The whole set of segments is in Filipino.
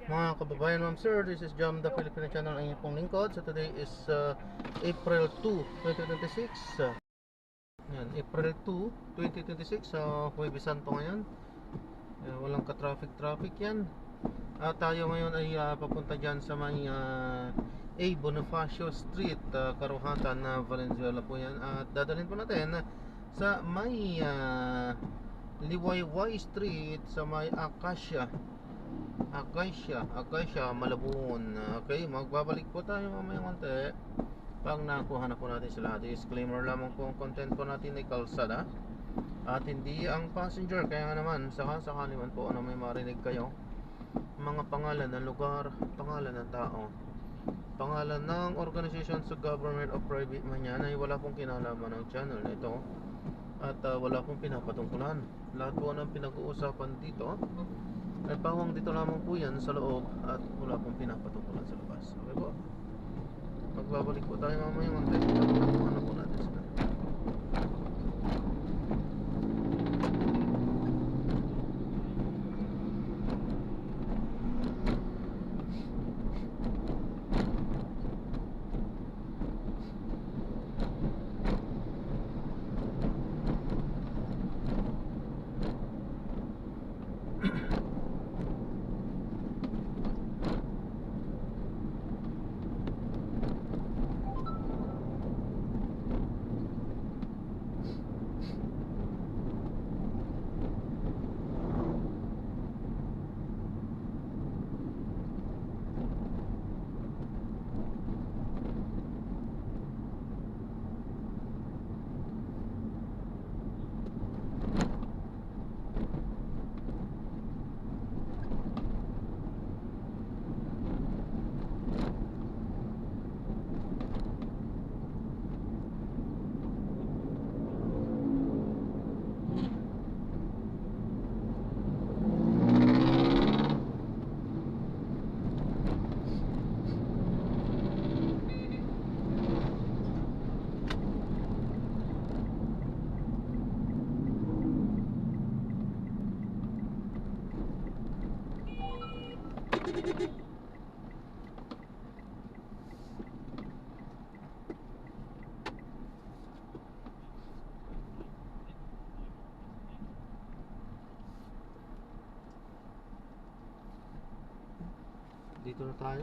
Mga kababayan, ma'am sir, this is Jam the Filipino channel, ang inyong lingkod. So today is April 2, 2026. Yan, April 2, 2026. Huwebes Santo ngayon. Walang ka-traffic yan. At tayo ngayon ay papunta dyan sa may A. Bonifacio Street, Karuhatan na Valenzuela po yan. At dadalhin po natin sa may Liwayway Street, sa may Acacia, Malabon. Okay, magbabalik po tayo mamaya konti pag nakuha na po natin sila. Disclaimer lamang po, ang content po natin ay kalsada at hindi ang passenger. Kaya nga naman, sakali man po na may marinig kayo mga pangalan ng lugar, pangalan ng tao, pangalan ng organization sa government o private man yan, ay wala pong kinalaman ng channel na ito. At wala pong pinapatungkulan. Lahat po ng pinag-uusapan dito ay pawang dito lamang po yan sa loob at wala pong pinapatungkulan sa labas. Okay po? Magbabalik po tayo mamaya mga pag nakuha na po natin sila. Dito na tayo.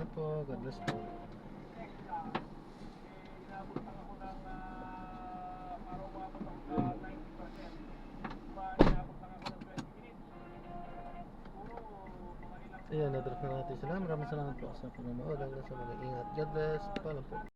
salamat po. God bless po. Ayan, na-drop na natin sila. Maraming salamat po sa panonood. Hanggang sa mag-ingat. God bless. Paalam po.